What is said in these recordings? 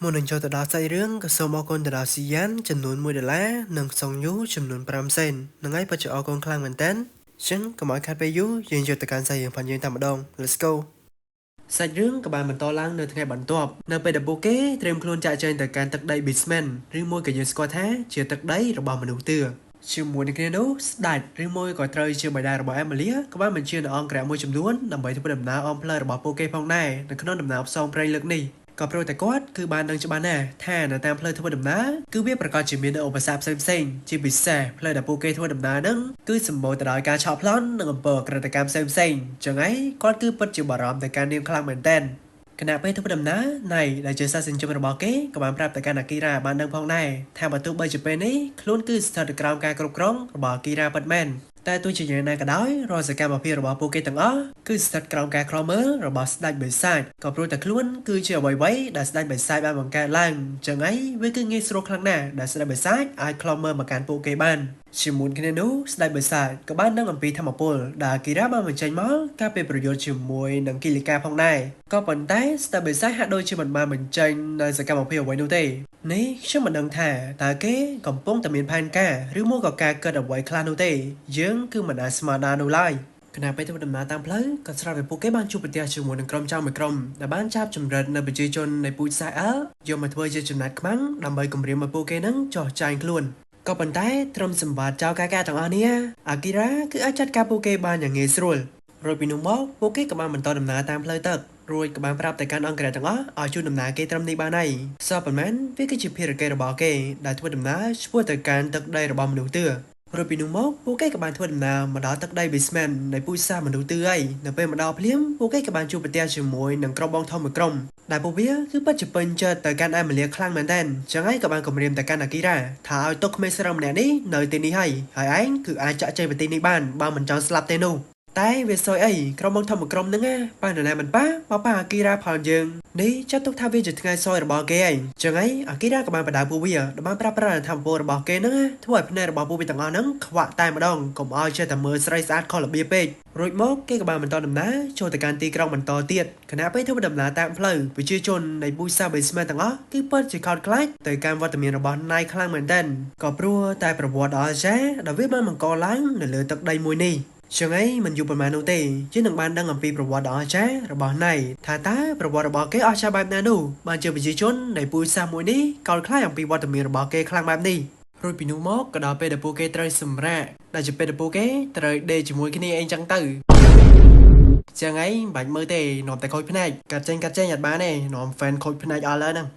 មុននឹងចូលទៅដល់សាច់រឿងក៏សូមអរគុណទៅដល់ស៊ីយ៉ានចំនួន$1និងសុងយូចំនួន5សេននឹងហើយពិតជាអរគុណខ្លាំងមែនតើចឹងកុំឲ្យខាត់ពេលយូរយើងយកទៅកាន់សាច់រឿងផងយើងតែម្ដង Let's go សាច់រឿងក៏បានបន្តឡើងនៅថ្ងៃបន្ទាប់នៅពេលដែលពួកគេត្រៀមខ្លួនចាក់ចែងទៅកាន់ទឹកដី Basement ឬមួយក៏យើងស្គាល់ថាជាទឹកដីរបស់មនុស្សទឿជាមួយនឹងគ្នានោះស្ដេចឬមួយក៏ត្រូវជាបិតារបស់ Emilia ក៏បានបញ្ជានៅអង្គរៈមួយចំនួនដើម្បីធ្វើដំណើរអមផ្លូវរបស់ពួកគេផងដែរនៅក្នុងដំណើរផ្សងព្រេងលើកនេះក៏ព្រោះតែគាត់គឺបានដឹងច្បាស់ណាស់ថានៅតាមផ្លូវធ្វើដំណើរគឺវាប្រកាសជាមានឧបសគ្គផ្សេងៗជាពិសេសផ្លូវដែលពួកគេធ្វើដំណើរហ្នឹងគឺសម្បូរទៅដោយការឆក់ប្លន់និងអំពើអក្រិតកម្មផ្សេងៗចឹងហើយគាត់គឺពិតជាបារម្ភទៅការនាងខ្លាំងមែនទែនគណៈពេលធ្វើដំណើរណៃដែលជាសាស្ត្រចិញ្ចឹមរបស់គេក៏បានប្រាប់ទៅកាន់អាគីរ៉ាបានដឹងផងដែរថាបើទោះបីជាពេលនេះខ្លួនគឺស្ថិតក្រោមការគ្រប់គ្រងរបស់អាគីរ៉ាពិតមែនតែទោះជាយ៉ាងណាក៏ដោយរាល់សកម្មភាពរបស់ពួកគេទាំងអស់គឺស្ថិតក្រោមការឃ្លាំមើលរបស់ស្ដេចបិសាចក៏ព្រោះតែខ្លួនគឺជាអ្វីៗដែលស្ដេចបិសាចបានបង្កើតឡើងចឹងហើយវាគឺងាយស្រួលខ្លាំងណាស់ដែលស្ដេចបិសាចអាចឃ្លាំមើលមកកាន់ពួកគេបានជាមួយគ្នានោះស្ដេចបិសាចក៏បានដឹងអំពីធម្មពលដែលអាគីរ៉ាបានបញ្ចេញមកកាលពីប្រយុទ្ធជាមួយនឹងគីលីកាផងដែរក៏ប៉ុន្តែស្ដេចបិសាចហាក់ដូចជាមិនបានបញ្ចេញនៅសកម្មភាពអ្វីនោះទេនេះខ្ញុំមិនដឹងថាតើគេកំពុងតែមានផែនការឬមួយក៏ការកើតអ្វីខ្លះនោះទេយើងគឺមិនអាចស្មានបាននោះឡើយគណៈពេលធ្វើដំណើរតាមផ្លូវក៏ស្រាប់តែពួកគេបានជួបប្រទះជាមួយនឹងក្រុមចៅមួយក្រុមដែលបានចាប់ចម្រិតនៅប្រជាជននៃពូជសាអែលយកមកធ្វើជាចំណាត់ខ្មាំងដើម្បីគម្រាមឲ្យពួកគេនឹងចោះចាញ់ខ្លួនក៏ប៉ុន្តែត្រឹមសម្បត្តិចៅកាកាទាំងអស់នេះអាគីរ៉ាគឺអាចចាត់ការពួកគេបានយ៉ាងងាយស្រួលរួចពីនោះមកពួកគេក៏បានបន្តដំណើរតាមផ្លូវទឹករួចក៏បានប្រាប់ទៅកាន់អង្គរៈទាំងអស់ឲ្យជួយដំណើរគេត្រឹមនេះបានហើយសោះប៉ុន្មានវាគឺជាភារកិច្ចរបស់គេដែលធ្វើដំណើរឆ្ពោះទៅកាន់ទឹកដីរបស់មនុស្សទឿរួចពីនោះមកពួកគេក៏បានធ្វើដំណើរមកដល់ទឹកដី Basement នៃពូជសាសន៍មនុស្សទឿហើយនៅពេលមកដល់ភ្លាមពួកគេក៏បានជួបប្រទះជាមួយនឹងក្រុមបងធំមួយក្រុមដែលពួកវាគឺពិតជាពេញចិត្តទៅកាន់Emiliaខ្លាំងមែនទែនចឹងហើយក៏បានគម្រាមទៅកាន់អាគីរ៉ាថាឲ្យទុកក្មេងស្រីម្នាក់នេះនៅទីនេះហើយឯងគឺអាចចាក់ចែងពីទីនេះបានបើមិនចង់ស្លាប់ទេនោះតែវាសយអីក្រុមបងធំមួយក្រុមហ្នឹងប៉ះនរណាមិនប៉ះអាគីរ៉ាផលយើងនេះចាត់ទុកថាវាជាថ្ងៃសយរបស់គេឯងចឹងហើយអាគីរ៉ាក៏បានបដៅពួកវាដើម្បីប្រាប់ប្រាធម្មពលរបស់គេហ្នឹងធ្វើឲ្យភ្នែករបស់ពួកវាទាំងអស់ហ្នឹងខ្វាក់តែម្ដងកុំឲ្យចេះតែមើលស្រីស្អាតខុសរបៀបពេករួចមកគេក៏បានបន្តដំណើរចូលទៅកាន់ទីក្រុងបន្តទៀតគណៈពេលធ្វើដំណើរតាមផ្លូវប្រជាជននៃពូជសាសន៍ Basement ទាំងអស់គឺពិតជាខោតខ្លាចទៅកាន់វត្តមានរបស់ណៃខ្លាំងមែនទែនក៏ព្រោះតែប្រវត្តិដ៏អស្ចារ្យដែលវាបានបង្កឡើងនៅលើទឹកដីមួយនេះចឹងហើយមិនយូរប៉ុន្មាននោះទេជានឹងបានដឹងអំពីប្រវត្តិដ៏អស្ចារ្យរបស់ណៃថាតើប្រវត្តិរបស់គេអស្ចារ្យបែបណានោះបានជាប្រជាជននៃពូជសាសន៍មួយនេះកោតខ្លាចអំពីវត្តមានរបស់គេខ្លាំងបែបនេះរួចពីនោះមកក៏ដល់ពេលដែលពួកគេត្រូវសម្រាកដែលជាពេលដែលពួកគេត្រូវដេកជាមួយគ្នាអីចឹងទៅចឹងហើយមិនបាច់មើលទេនាំតែខូចភ្នែកកាត់ចេញអត់បានទេនាំ fan ខូចភ្នែកអស់ហើយហ្នឹ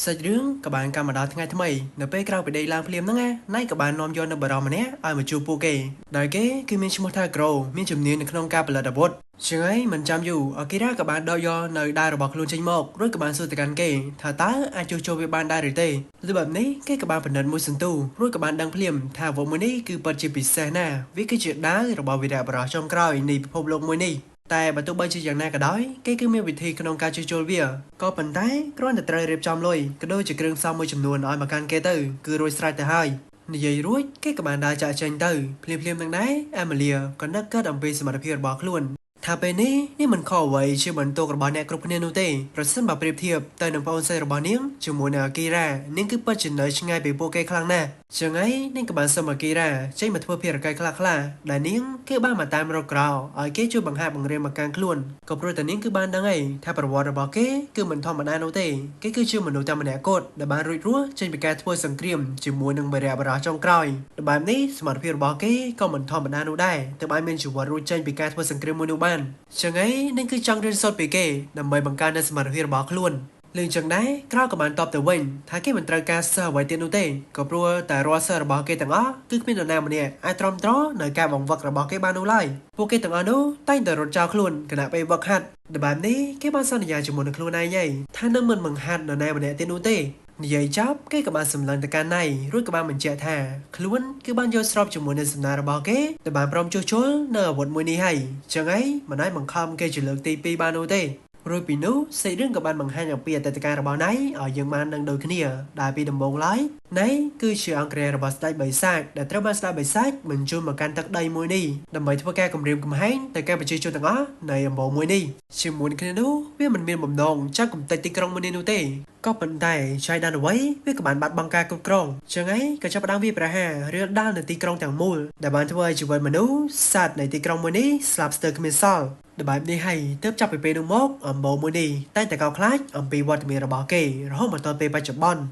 ងសាច់រឿងក៏បានកម្មមកដល់ថ្ងៃថ្មីនៅពេលក្រោយពីដេកឡើងភ្លាមហ្នឹងណៃក៏បាននាំយកនៅបារម្ភម្នាក់ឲ្យមកជួបពួកគេដែលគេគឺមានឈ្មោះថា Grow មានជំនាញនៅក្នុងការផលិតអាវុធចឹងហើយមិនចាំយូរអាគីរ៉ាក៏បានដកយកនៅដាវរបស់ខ្លួនចេញមករួចក៏បានសួរទៅកាន់គេថាតើអាចជួសជុលវាបានដែរឬទេឬបែបនេះគេក៏បានបណ្ឌិតមួយសន្ទុះរួចក៏បានដឹងភ្លាមថាអាវុធមួយនេះគឺពិតជាពិសេសណាស់វាគឺជាដាវរបស់វីរៈបុរសចុងក្រោយនៃពិភពលោកមួយនេះតែបើទោះបីជាយ៉ាងណាក៏ដោយគេគឺមានវិធីក្នុងការជួសជុលវាក៏ប៉ុន្តែគ្រាន់តែត្រូវរៀបចំលុយក៏ដូចជាគ្រឿងផ្សំមួយចំនួនឲ្យមកកាន់គេទៅគឺរួចស្រេចទៅហើយនិយាយរួចគេក៏បានដើរចាក់ចេញទៅភ្លាមនឹងដែរEmiliaក៏នឹកកើតអំពីសមត្ថភាពរបស់ខ្លួនថាពេលនេះមិនខុសអ្វីជាបន្ទុករបស់អ្នកគ្រប់គ្នានោះទេប្រសិនបើប្រៀបធៀបទៅនឹងប្អូនស្រីរបស់នាងជាមួយនឹងអាគីរ៉ានាងគឺពិតជានៅឆ្ងាយពីពួកគេខ្លាំងណាស់ចឹងហើយនាងក៏បានសុំអាគីរ៉ាចេញមកធ្វើភារកិច្ចខ្លះដែលនាងគឺបានមកតាមរកក្រៅឲ្យគេជួយបង្ហាត់បង្រៀនមកកាន់ខ្លួនក៏ព្រោះតែនាងគឺបានដឹងហើយថាប្រវត្តិរបស់គេគឺមិនធម្មតានោះទេគេគឺជាមនុស្សតែម្នាក់គត់ដែលបានរួចរស់ចេញពីការធ្វើសង្គ្រាមជាមួយនឹងវីរៈបុរសចុងក្រោយបែបនេះសមត្ថភាពរបស់គេក៏មិនធម្មតានោះដែរទើបឲ្យមានជីវិតរួចចេញពីការធ្វើសង្គ្រាមមួយនោះបានចឹងហើយនឹងគឺចង់រៀនសូត្រពីគេដើម្បីបង្កើននូវសមត្ថភាពរបស់ខ្លួនលឿនចឹងដែរក្រៅក៏បានតបទៅវិញថាគេមិនត្រូវការសិស្សអ្វីទៀតនោះទេក៏ព្រោះតែរាល់សិស្សរបស់គេទាំងអស់គឺគ្មាននរណាម្នាក់អាចទ្រាំទ្រនៅការបង្វឹករបស់គេបាននោះឡើយពួកគេទាំងអស់នោះតែងតែរត់ចោលខ្លួនគណៈពេលវឹកហាត់បែបនេះគេបានសន្យាជាមួយនឹងខ្លួនឯងថានឹងមិនបង្ហាត់នរណាម្នាក់ទៀតនោះទេនិយាយចប់គេក៏បានសម្លឹងទៅកាន់ណៃរួចក៏បានបញ្ជាក់ថាខ្លួនគឺបានយកស្របជាមួយនឹងសំណារបស់គេដែលបានព្រមជួសជុលនៅអាវុធមួយនេះហើយចឹងហើយមិនអាចបង្ខំគេជាលើកទី2បាននោះទេរួចពីនោះសាច់រឿងក៏បានបង្ហាញអំពីអតីតកាលរបស់ណៃឲ្យយើងបានដឹងដូចគ្នាដែលពីដំបូងឡើយ này cứ chỉ ông kề robot đại bày sai để trao ban đại bày sai mình chui mà can tắc đầy mùi đi đầm bày thua ca cầm riêng cầm hái tại ca bày chơi cho tầng ó này ông bộ mùi đi chỉ muốn cái đó biết mình miền bầm nòng chắc cùng tay tì krong mùi nụ tê có vấn đề trai đàn ấy biết các bạn bắt băng ca cùng krong chẳng ấy cái chấp đang vi pra ha riêng đan là tì krong tầng mùi để bạn thua chỉ với mình nú sát này tì krong mùi đi slapster cầm sol để bạn đi hay tiếp chấp về đúng mốc ông bộ mùi đi tay tại cao class ông bị vọt miền robot kê rồi mà toàn về bay chụp bon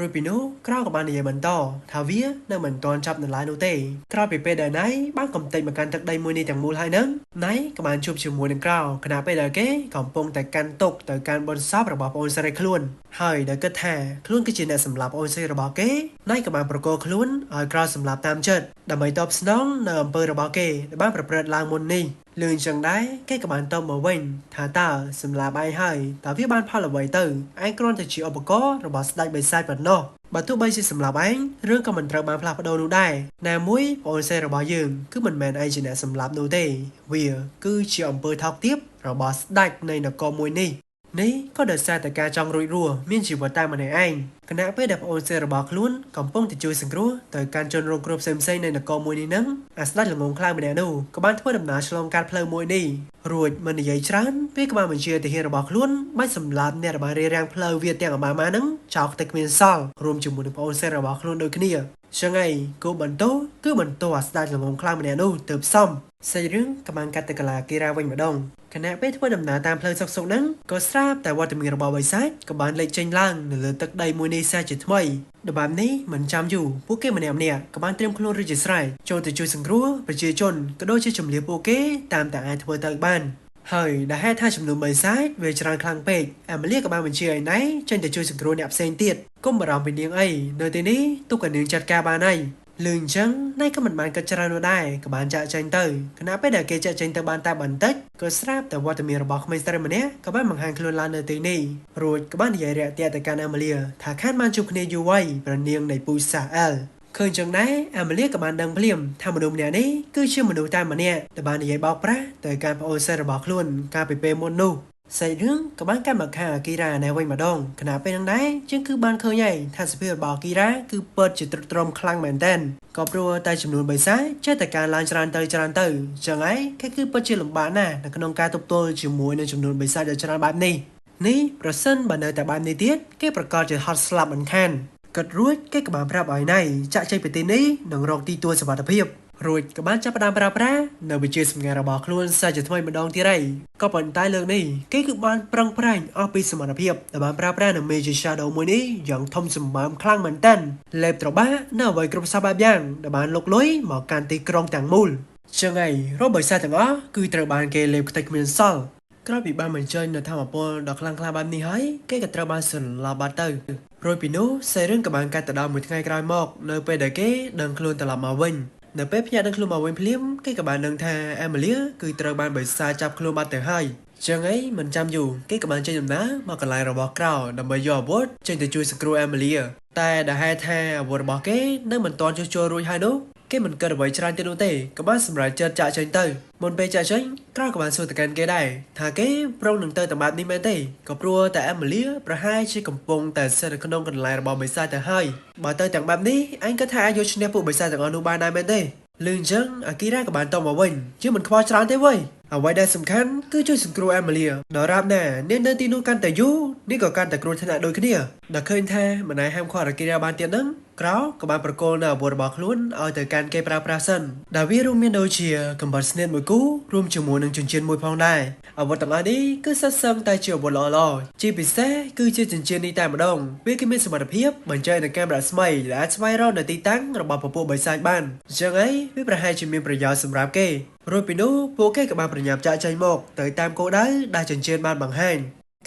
rồi bị nú kêu các bạn này mình to thảo vía nên mình toàn chấp nên lại nô tê kêu bị pe đời nấy bán công ty mà can tắc đây mua đi chẳng mua hai nấng nấy các bạn chụp chụp mua đừng kêuขณะไปđời kế còn pong tại can tục tại can bôn shop rồi bảo ôn sợi luôn hơi đời kết thà luôn cái chuyện này sầm lập ôn sợi rồi bảo kế nấy các bạn pro luôn ở kêu sầm lập tam chân đầm mấy top nóng nở bơi rồi bảo kế để bánประlang môn ni lương chẳng đấy cái các bạn tâm ở bên thả ta sầm lập ai hơi tại viết ban pha là vậy từ anh còn thì chỉ ở bậc có rồi bảo đại bị sai vật nó bà thu bây giờ sầm lập anhรื่องก็มันត្រូវបានផ្លាស់ប្ដូរនោះដែរណាមួយបងសេរបស់យើងគឺមិនមែនអីជាអ្នកសម្លាប់នោះទេវាគឺជាអំពើថោកទាបរបស់ស្ដេចនៃនគរមួយនេះនេះក៏ដោយសារតែការចង់រួចរស់មានជីវិតតែម្នាក់ឯងគណៈពេលដែលបងសេរបស់ខ្លួនកំពុងតែជួយសង្គ្រោះទៅកាន់ជនរងគ្រោះផ្សេងៗនៃនគរមួយនេះហ្នឹងអាស្ដេចល្ងងខ្លាំងម្នាក់នោះក៏បានធ្វើដំណើរឆ្លងកាត់ផ្លូវមួយនេះរួចមិននិយាយច្រើនពេលក៏បានបញ្ជាទាហានរបស់ខ្លួនបាច់សម្លាប់អ្នករបស់រារាំងផ្លូវវាទាំងអបាម៉ាហ្នឹងចោលតែគ្មានសល់រួមជាមួយនឹងបងសេរបស់ខ្លួនដូចគ្នាចឹងហើយគោបន្ទោគឺបន្ទោអាស្ដេចល្ងងខ្លាំងម្នាក់នោះទៅផ្សំសេចរឿងក៏បានកាត់ទៅកលាគីរ៉ាវិញម្ដងគណៈពេលធ្វើដំណើរតាមផ្លូវសុកសុកហ្នឹងក៏ស្រាប់តែវត្តមានរបស់បិសាចក៏បានលេចចេញឡើងនៅលើទឹកដីមួយនេះសាជាថ្មីដំណាំនេះមិនចាំយូរពួកគេម្នាក់ៗក៏បានត្រៀមខ្លួនរួចជាស្រេចចូលទៅជួយសង្គ្រោះប្រជាជនក៏ដូចជាជំនឿពួកគេតាមតែអាចធ្វើទៅបានហើយដែលហេតុថាចំនួនបិសាចវាច្រើនខ្លាំងពេកអាម៉ាលីក៏បានបញ្ជាឲ្យណៃចេញទៅជួយសង្គ្រោះអ្នកផ្សេងទៀតកុំបារម្ភពីនាងអីនៅទីនេះទុកឲ្យនាងចាត់ការបានហើយលឿនអញ្ចឹងណៃក៏មិនបានគិតច្រើននោះដែរក៏បានចាក់ចេញទៅខណៈពេលដែលគេចាក់ចេញទៅបានតែបន្តិចក៏ស្រាប់តែវត្តមានរបស់ក្មេងស្រីម្នាក់ក៏បានបង្ហាញខ្លួនឡើងនៅទីនេះរួចក៏បាននិយាយរាក់ទាក់ទៅកាន់អាម៉ាលីថាខានបានជួបគ្នាយូរហើយប្រនាងនៃពូជសាអែលឃើញចឹងដែរអាម៉ាលីក៏បានដឹងភ្លាមថាមនុស្សម្នាក់នេះគឺជាមនុស្សតែម្នាក់ដែលបាននិយាយបោកប្រាស់ទៅកាន់ប្អូនសិស្សរបស់ខ្លួនកាលពីពេលមុននោះសាច់រឿងក៏បានកាន់មកខាអាគីរ៉ានៅវិញម្ដងខណៈពេលហ្នឹងដែរជាងគឺបានឃើញហើយថាសភាពរបស់អាគីរ៉ាគឺពិតជាទ្រុឌទ្រោមខ្លាំងមែនទែនក៏ព្រោះតែចំនួនបិសាចចេះតែការឡើងច្រើនទៅចឹងហើយគេគឺពិតជាលំបាកណាស់នៅក្នុងការទប់ទល់ជាមួយនឹងចំនួនបិសាចដ៏ច្រើនបែបនេះប្រសិនបើនៅតែបែបនេះទៀតគេប្រកាសជាហត់ស្លាប់មិនខានគិតរួចគេក៏បានប្រាប់ឲ្យណៃចាក់ចេញពីទីនេះនឹងរកទីទួលសុវត្ថិភាពរួចក៏បានចាប់ផ្ដើមប្រើប្រាស់នៅវិជាសម្ងាត់របស់ខ្លួនសាជាថ្មីម្ដងទៀតហើយក៏ប៉ុន្តែលើកនេះគេគឺបានប្រឹងប្រែងអស់ពីសមត្ថភាពដែលបានប្រើប្រាស់នៅ Magic Shadow មួយនេះយ៉ាងធំសម្បើមខ្លាំងមែនទែនលេបត្របាក់នៅអ្វីគ្រប់សពបែបយ៉ាងដែលបានលុកលុយមកកាន់ទីក្រុងទាំងមូលចឹងហើយរបបិសាចទាំងអស់គឺត្រូវបានគេលេបខ្ទេចគ្មានសល់ក្រោយពីបានបញ្ចេញនៅធម្មពលដ៏ខ្លាំងក្លាបែបនេះហើយគេក៏ត្រូវបានសន្លប់បាត់ទៅរួចពីនោះសេរឿងក៏បានកាត់ទៅដល់មួយថ្ងៃក្រោយមកនៅពេលដែលគេដឹងខ្លួនត្រឡប់មកវិញនៅពេលភ្ញាក់ដឹងខ្លួនមកវិញភ្លាមគេក៏បានដឹងថាអាម៉ាលីគឺត្រូវបានបិសាចចាប់ខ្លួនបាត់ទៅហើយចឹងហើយមិនចាំយូរគេក៏បានចេញដំណើរមកកន្លែងរបស់ក្រៅដើម្បីយកអាវុធចេញទៅជួយសង្គ្រោះអាម៉ាលីតែដែលហេតុថាអាវុធរបស់គេនៅមិនទាន់ចុះចូលរួចហើយនោះគេមិនគិតអ្វីច្រើនទៀតនោះទេក៏បានសម្រេចចិត្តចាក់ចេញទៅមុនពេលចាក់ចេញក្រៅក៏បានសួរទៅកាន់គេដែរថាគេប្រងនឹងទៅតាមបែបនេះមែនទេក៏ព្រោះតែអាម៉ាលីប្រហែលជាកំពុងតែស្ថិតនៅក្នុងកន្លែងរបស់បិសាចទៅហើយបើទៅទាំងបែបនេះអញគិតថាអាចយកឈ្នះពួកបិសាចទាំងអស់នោះបានដែរមែនទេលឿនអញ្ចឹងអាគីរ៉ាក៏បានតបមកវិញជាមិនខ្វល់ច្រើនទេវើយអ្វីដែលសំខាន់គឺជួយសង្គ្រោះអាម៉ាលីដល់រាប់ណាអ្នកនៅទីនោះកាន់តែយូរនេះក៏កាន់តែគ្រោះថ្នាក់ដូចគ្នាដល់ឃើញថាមិនអាចហាមឃាត់អាគីរ៉ាបានទៀតហ្នឹងក្រៅក៏បានប្រកល់នៅអាវុធរបស់ខ្លួនឲ្យទៅកាន់គេប្រើប្រាស់សិនដែលវារួមមានដូចជាកំបិតស្នេតមួយគូរួមជាមួយនឹងចិញ្ចៀនមួយផងដែរអាវុធទាំងអស់នេះគឺសិតសឹងតែជាអាវុធល្អៗជាពិសេសគឺជាចិញ្ចៀននេះតែម្ដងវាគឺមានសមត្ថភាពបញ្ចេញនូវកាមេរ៉ាស្មៃដែលអាចស្វែងរកនៅទីតាំងរបស់ពពួកបិសាចបានអញ្ចឹងហើយវាប្រហែលជាមានប្រយោជន៍សម្រាប់គេរួចពីនោះពួកគេក៏បានប្រញាប់ចាក់ចេញមកទៅតាមគោលដៅដែលចិញ្ចៀនបានបង្ហាញ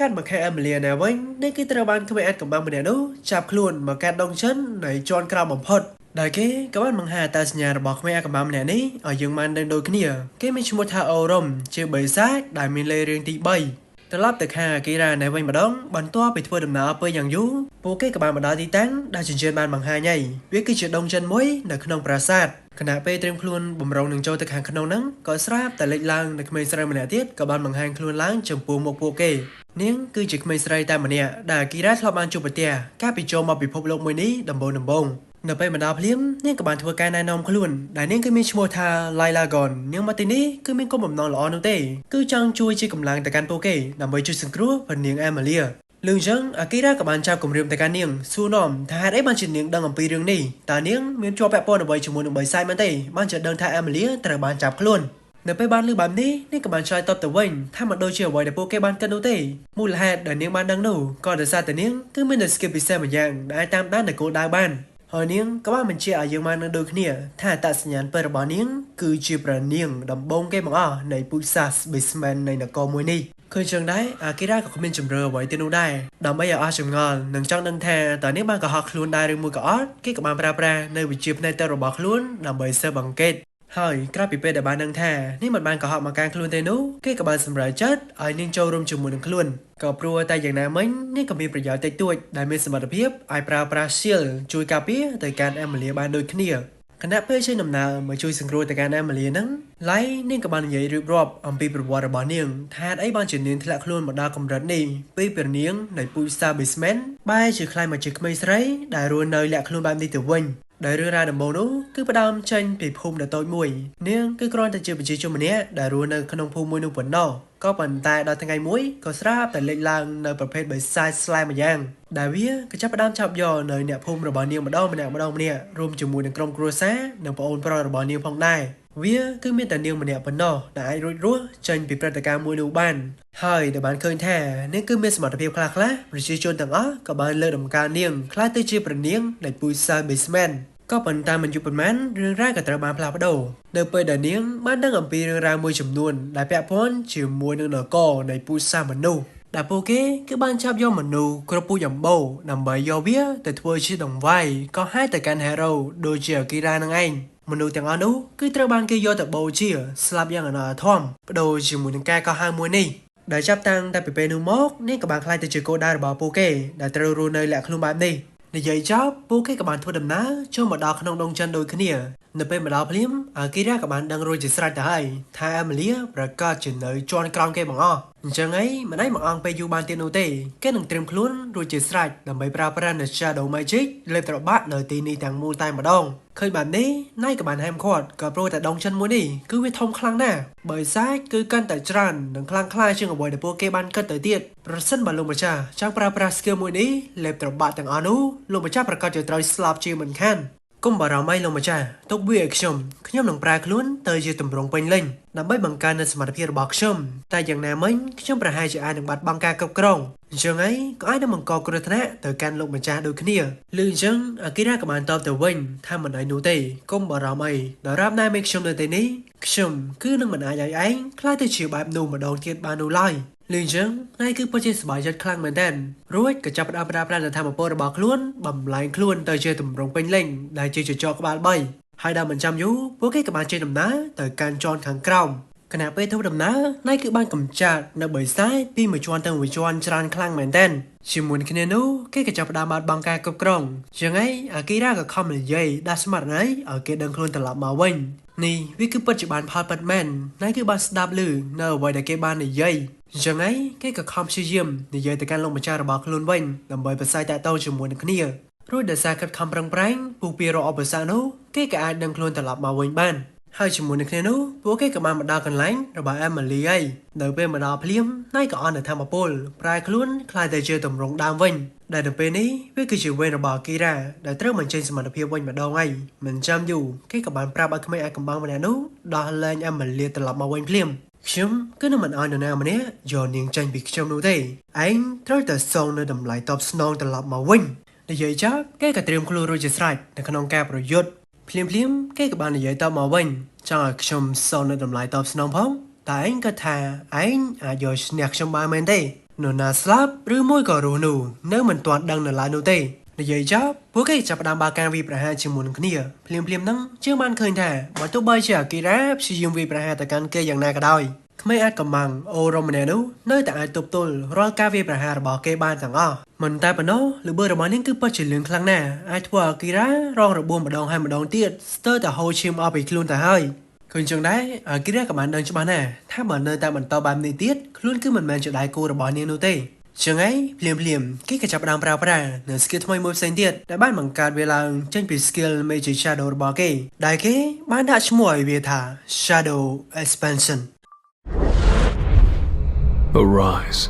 កាត់មកខែអាម៉ាលីណាវិញនេះគឺត្រូវបានក្មេងអាចកំបាំងម្នាក់នោះចាប់ខ្លួនមកកាត់ដងចិននៃជាន់ក្រោមបំផុតដែលគេក៏បានបង្ហាញអត្តសញ្ញាណរបស់ក្មេងអាចកំបាំងម្នាក់នេះឲ្យយើងបានដឹងដូចគ្នាគេមានឈ្មោះថាអូរ៉ុំជាបិសាចដែលមានលេខរៀងទី3ត្រឡប់ទៅខាងអាគីរ៉ានៅវិញម្ដងបន្ទាប់ពីធ្វើដំណើរពេលយ៉ាងយូរពួកគេក៏បានមកដល់ទីតាំងដែលចិញ្ចៀនបានបង្ហាញហើយវាគឺជាដងចិនមួយនៅក្នុងប្រាសាទ ขณะពេលត្រៀមខ្លួនបំរុងនឹងចូលទៅខាងក្នុងហ្នឹងក៏ស្រាប់តែលេចឡើងនៅក្មេងស្រីម្នាក់ទៀតក៏បានបង្ហាញខ្លួនឡើងចំពោះមុខពួកគេនាងគឺជាក្មេងស្រីតែម្នាក់ដែលអាគីរ៉ាធ្លាប់បានជួបប្រទះកាលពីចូលមកពិភពលោកមួយនេះដំបូងនៅពេលមកដល់ភ្លាមនាងក៏បានធ្វើការណែនាំខ្លួនដែលនាងគឺមានឈ្មោះថា Laila Gon នាងមកទីនេះគឺមានគោលបំណងល្អនោះទេគឺចង់ជួយជាកម្លាំងទៅកាន់ពួកគេដើម្បីជួយសង្គ្រោះព្រះនាង Amelia លឿនចឹងអាគីរ៉ាក៏បានចាប់គម្រាមទៅកាន់នាងសួរនាំថាហេតុអីបានជានាងដឹងអំពីរឿងនេះតើនាងមានជាប់ពាក់ព័ន្ធអ្វីជាមួយនឹងបិសាចមែនទេបានជាដឹងថា Amelia ត្រូវបានចាប់ខ្លួននៅពេលបានឮបែបនេះនាងក៏បានឆ្លើយតបទៅវិញថាមិនដូចជាអ្វីដែលពួកគេបានគិតនោះទេមូលហេតុដែលនាងបានដឹងនោះក៏ដោយសារតែនាងគឺមាននូវ skill ពិសេសម្យ៉ាងដែលអាចតាមដានដល់គោលដៅបានហើយនាងក៏បានបញ្ជាក់ឲ្យយើងបាននឹងដូចគ្នាថាអត្តសញ្ញាណពិតរបស់នាងគឺជាព្រះនាងដំបងគេបង្អស់នៃពូជសាស Baseman នៃនគរមួយនេះឃើញចឹងដែរអាគីរ៉ាក៏គ្មានជំរឿអ្វីទៅនោះដែរដើម្បីឲ្យអស់ចម្ងល់នឹងចង់ដឹងថាតើនាងបានកុហកខ្លួនដែរឬមួយក៏អត់គេក៏បានប្រើប្រាស់នៅវិជ្ជាផ្នែកទៅរបស់ខ្លួនដើម្បីស៊ើបអង្កេតហើយក្រោយពីពេលដែលបានដឹងថានាងមិនបានកុហកមកកាន់ខ្លួនទេនោះគេក៏បានសម្រេចចិត្តឲ្យនាងចូលរួមជាមួយនឹងខ្លួនក៏ព្រោះតែយ៉ាងណាមិញនាងក៏មានប្រយោជន៍តិចតួចដែលមានសមត្ថភាពឲ្យប្រើប្រាស់ shield ជួយការពារទៅកាន់ Amelia បានដូចគ្នាខណៈពេលចេញដំណើរមកជួយសង្គ្រោះទៅកាន់ Amelia ហ្នឹងឡៃនាងក៏បាននិយាយរៀបរាប់អំពីប្រវត្តិរបស់នាងថាអីបានជានាងធ្លាក់ខ្លួនមកដល់កម្រិតនេះពីព្រះនាងនៃពូជ Star Baseman បែរជាខ្លាយមកជាក្មេងស្រីដែលរស់នៅលាក់ខ្លួនបែបនេះទៅវិញដែលរឿងរ៉ាវដំបូងនោះគឺផ្ដើមចេញពីភូមិដ៏តូចមួយនាងគឺគ្រាន់តែជាប្រជាជនម្នាក់ដែលរស់នៅក្នុងភូមិមួយនោះប៉ុណ្ណោះក៏ប៉ុន្តែដល់ថ្ងៃមួយក៏ស្រាប់តែលេចឡើងនៅប្រភេទបិសាចស្លែម្យ៉ាងដែលវាក៏ចាប់ផ្ដើមចាប់យកនៅអ្នកភូមិរបស់នាងម្ដងម្នាក់រួមជាមួយនឹងក្រុមគ្រួសារនិងប្អូនប្រុសរបស់នាងផងដែរវាគឺមានតែនាងម្នាក់ប៉ុណ្ណោះដែលអាចរួចរស់ចេញពីព្រឹត្តិការណ៍មួយនោះបានហើយដែលបានឃើញថានាងគឺមានសមត្ថភាពខ្លះប្រជាជនទាំងអស់ក៏បានលើកដំណើរនាងខ្លះទៅជាព្រះនាងនៃពូជ Star Basemanក៏ប៉ុន្តែមិនយូរប៉ុន្មានរឿងរ៉ាវក៏ត្រូវបានផ្លាស់ប្ដូរនៅពេលដែលនាងបានដឹងអំពីរឿងរ៉ាវមួយចំនួនដែលពាក់ព័ន្ធជាមួយនឹងនគរនៃពូជសាសមនុស្សដែលពួកគេគឺបានចាប់យកមនុស្សគ្រប់ពូជអម្បូរដើម្បីយកវាទៅធ្វើជាដង្វាយក៏ហែកទៅកាន់ hero ដូចជាអាគីរ៉ានឹងឯងមនុស្សទាំងអស់នោះគឺត្រូវបានគេយកទៅបូជាស្លាប់យ៉ាងអនាធមបដូរជាមួយនឹងការកោះហៅមួយនេះដែលចាប់តាំងតែពីពេលនោះមកនាងក៏បានខ្លាចទៅជាគោលដៅរបស់ពួកគេដែលត្រូវរស់នៅលាក់ខ្លួនបែបនេះនិយាយចប់ពួកគេក៏បានធ្វើដំណើរចូលមកដល់ក្នុងដងចន្ទដូចគ្នានៅពេលមកដល់ភ្លាមអាគីរ៉ាក៏បានដឹងរួចជាស្រេចទៅហើយថា Amelia ប្រកាសជានៅជាន់ក្រោមគេបង្អស់អញ្ចឹងហើយមិនអាចមកអង្គពេលយូរបានទៀតនោះទេគេនឹងត្រៀមខ្លួនរួចជាស្រេចដើម្បីប្រើប្រាស់នូវ Shadow Magic លេបត្របាក់នៅទីនេះទាំងមូលតែម្ដងឃើញបែបនេះណៃក៏បានហាមឃាត់ក៏ព្រោះតែដងចន្ទមួយនេះគឺវាធំខ្លាំងណាស់បើសាច់គឺកាន់តែច្រើននិងខ្លាំងក្លាជាងអ្វីដែលពួកគេបានគិតទៅទៀតប្រសិនបើលោកម្ចាស់ចង់ប្រើប្រាស់ skill មួយនេះលេបត្របាក់ទាំងអស់នោះលោកម្ចាស់ប្រកាសជាត្រូវស្លាប់ជាមិនខានកុំបារម្ភអីលោកម្ចាស់ទុកវាឲ្យខ្ញុំនឹងប្រើខ្លួនទៅជាទម្រង់ពេញលេញដើម្បីបង្កើននូវសមត្ថភាពរបស់ខ្ញុំតែយ៉ាងណាមិញខ្ញុំប្រហែលជាអាចនឹងបាត់បង់ការគ្រប់គ្រងអញ្ចឹងហើយក៏អាចនឹងបង្កគ្រោះថ្នាក់ទៅកាន់លោកម្ចាស់ដូចគ្នាលឺអញ្ចឹងអាគីរ៉ាក៏បានតបទៅវិញថាមិនឲ្យនោះទេកុំបារម្ភអីដរាបណាមានខ្ញុំនៅទីនេះខ្ញុំគឺនឹងមិនអាចឲ្យឯងខ្លាចទៅជាបែបនោះម្ដងទៀតបាននោះឡើយលឺអញ្ចឹងថ្ងៃគឺពិតជាសប្បាយចិត្តខ្លាំងមែនទែនរួចក៏ចាប់ផ្ដើមប្រើប្រាស់ធម៌ពលរបស់ខ្លួនបំលែងខ្លួនទៅជាទម្រង់ពេញលេញដែលជាចចកក្បាល3ហើយដល់មិនចាំយូរពួកគេក៏បានចេញដំណើរទៅកាន់ជាន់ខាងក្រោមខណៈពេលធ្វើដំណើរណៃគឺបានកម្ចាត់នៅបិសាចពីមួយជាន់ទៅមួយជាន់ច្រើនខ្លាំងមែនទែនជាមួយគ្នានោះគេក៏ចាប់ផ្ដើមបាត់បង់ការគ្រប់គ្រងចឹងហើយអាគីរ៉ាក៏ខំនិយាយដាក់ស្មារតីឲ្យគេដឹងខ្លួនត្រឡប់មកវិញនេះវាគឺពិតជាបានផលពិតមែនណៃគឺបានស្ដាប់ឮនៅអ្វីដែលគេបាននិយាយអញ្ចឹងហើយគេក៏ខំព្យាយាមនិយាយទៅកាន់លោកម្ចាស់របស់ខ្លួនវិញដើម្បីប្រស័យតាក់ទងជាមួយនឹងគ្នារួចដោយសារខិតខំប្រឹងប្រែងពុះពីរកឧបសគ្គនោះគេក៏អាចដឹងខ្លួនត្រឡប់មកវិញបានហើយជាមួយនឹងគ្នានោះពួកគេក៏បានមកដល់កន្លែងរបស់ Emily ហើយនៅពេលមកដល់ភ្លាមណៃក៏អន់នៅធម្មពលប្រែខ្លួនខ្លាយទៅជាទម្រង់ដើមវិញដែលនៅពេលនេះវាគឺជាវេនរបស់គីរ៉ាដែលត្រូវបញ្ចេញសមត្ថភាពវិញម្ដងហើយមិនចាំយូរគេក៏បានប្រាប់ឲ្យក្មេងអាចកំបាំងម្នាក់នោះដោះលែង Emily ត្រឡប់មកវិញភ្លាមខ្ញុំគឺនឹងមិនឲ្យនរណាម្នាក់យកនាងចេញពីខ្ញុំនោះទេឯងត្រូវតែសងនៅតម្លៃតបស្នងត្រឡប់មកវិញនិយាយចប់គេក៏ត្រៀមខ្លួនរួចជាស្រេចនៅក្នុងការប្រយុទ្ធភ្លាមគេក៏បាននិយាយតបមកវិញចង់ឲ្យខ្ញុំសងនៅតម្លៃតបស្នងផងតែឯងក៏ថាឯងអាចយកឈ្នះខ្ញុំបានមែនទេនរណាស្លាប់ឬមួយក៏រស់នោះនៅមិនទាន់ដឹងនៅឡើយនោះទេនិយាយចប់ពួកគេចាប់ផ្ដើមបើកការវាយប្រហារជាមួយនឹងគ្នាភ្លាមហ្នឹងជឿបានឃើញថាបើទោះបីជាអាគីរ៉ាព្យាយាមវាយប្រហារទៅកាន់គេយ៉ាងណាក៏ដោយ ក្មេងអាចកំបាំងអូរ៉ូម្នាក់នោះនៅតែអាចទប់ទល់រាល់ការវាយប្រហាររបស់គេបានទាំងអស់មិនតែប៉ុណ្ណោះល្បឿនរបស់នាងគឺពិតជាលឿនខ្លាំងណាស់អាចធ្វើឲ្យអាគីរ៉ារងរបួសម្ដងហើយម្ដងទៀតស្ទើរតែហូរឈាមអស់ពីខ្លួនទៅហើយឃើញចឹងដែរអាគីរ៉ាក៏បានដឹងច្បាស់ណាស់ថាបើនៅតែបន្តបែបនេះទៀតខ្លួនគឺមិនមែនជាដៃគូរបស់នាងនោះទេចឹងហើយភ្លាមគេក៏ចាប់ផ្ដើមប្រើប្រាស់នៅ skill ថ្មីមួយផ្សេងទៀតដែលបានបង្កើតវាឡើងចេញពី skill Magic Shadow របស់គេដែលគេបានដាក់ឈ្មោះឲ្យវាថា Shadow Expansion Arise.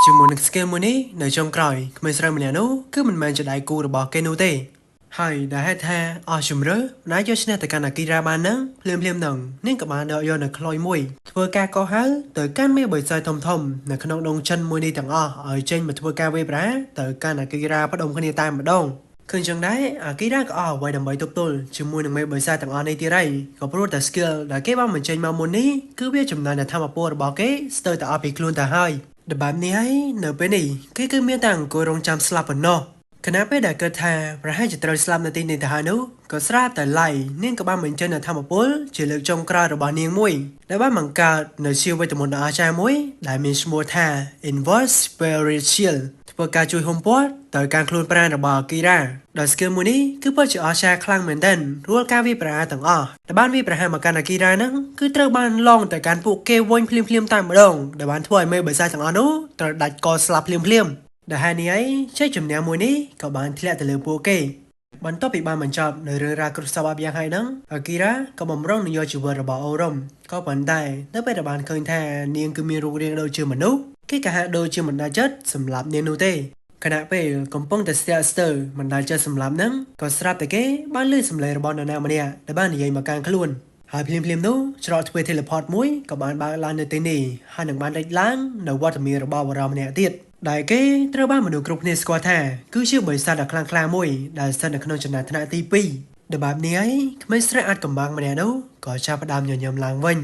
ជាមួយនឹង skill មួយនេះនៅចុងក្រោយក្មេងស្រីម្នាក់នោះគឺមិនមែនជាដៃគូរបស់គេនោះទេហើយដែលហេតុថាអស់ជំរឿនអាចយកឈ្នះទៅកាន់អាគីរ៉ាបាននឹងភ្លាមនឹងនាងក៏បានដកយកនៅខ្លោយមួយធ្វើការកោះហៅទៅកាន់មេបិសាចធំនៅក្នុងដងចិនមួយនេះទាំងអស់ឲ្យចេញមកធ្វើការវេប្រហាទៅកាន់អាគីរ៉ាផ្ដុំគ្នាតែម្ដងឃើញចឹងដែរអាគីរ៉ាក៏អស់អ្វីដើម្បីទប់ទល់ជាមួយនឹងមេបិសាចទាំងអស់នេះទៀតហើយក៏ព្រោះតែ skill ដែលគេបានបញ្ចេញមកមុននេះគឺវាចំណាយនៅធម៌ពលរបស់គេស្ទើរតែអស់ពីខ្លួនទៅហើយដែលបែបនេះហើយនៅពេលនេះគេគឺមានតែអង្គុយរងចាំស្លាប់ប៉ុណ្ណោះខណៈពេលដែលគិតថាប្រហែលជាត្រូវស្លាប់នៅទីនេះទៅហើយនោះក៏ស្រាប់តែឡៃនាងក៏បានបញ្ចេញនូវធម៌ពលជាលើកចុងក្រោយរបស់នាងមួយដែលបានបង្កើតនៅជាវេទមន្តដ៏អស្ចារ្យមួយដែលមានឈ្មោះថា Inverse Spirit Shield ធ្វើការជួយហុំព័ទ្ធទៅការខ្លួនប្រាណរបស់អាគីរ៉ាដោយ skill មួយនេះគឺពិតជាអស្ចារ្យខ្លាំងមែនទែនរាល់ការវាយប្រហារទាំងអស់ដែលបានវាយប្រហារមកកាន់អាគីរ៉ាហ្នឹងគឺត្រូវបានឡងទៅកាន់ពួកគេវិញភ្លាមតែម្ដងដែលបានធ្វើឲ្យមេបិសាចទាំងអស់នោះត្រូវដាច់កស្លាប់ភ្លាមដែលហើយនេះឯងជ័យជំនះមួយនេះក៏បានធ្លាក់ទៅលើពួកគេបន្ទាប់ពីបានបញ្ចប់នៅរឿងរ៉ាវគ្រោះសបាប់យ៉ាងហើយហ្នឹងអាគីរ៉ាក៏បំរុងនឹងយកជីវិតរបស់អូរ៉ុំក៏ប៉ុន្តែនៅពេលដែលបានឃើញថានាងគឺមានរូបរាងដូចជាមនុស្សគេក៏ហាក់ដូចជាមិនដាច់ចិត្តសម្លាប់នាងនោះទេខណៈពេលកំពុងតែស្ទះស្ទើរមិនដាច់ចិត្តសម្លាប់ហ្នឹងក៏ស្រាប់តែគេបានលឺសំឡេងរបស់នរណាម្នាក់ដែលបាននិយាយមកកាន់ខ្លួនហើយភ្លាមនោះច្រកទ្វារ teleport មួយក៏បានបើកឡើងនៅទីនេះហើយនឹងបានលេចឡើងនៅវត្តមានរបស់បរិយាម្នាក់ទៀតដែលគេត្រូវបានមនុស្សគ្រប់គ្នាស្គាល់ថាគឺជាបរិស័ទដ៏ខ្លាំងក្លាមួយដែលស្ថិតនៅក្នុងចំណាត់ថ្នាក់ទី2ដែលបែបនេះហើយក្មេងស្រីអាចកំបាំងម្នាក់នោះក៏ចាប់ផ្ដើមញញឹមឡើងវិញ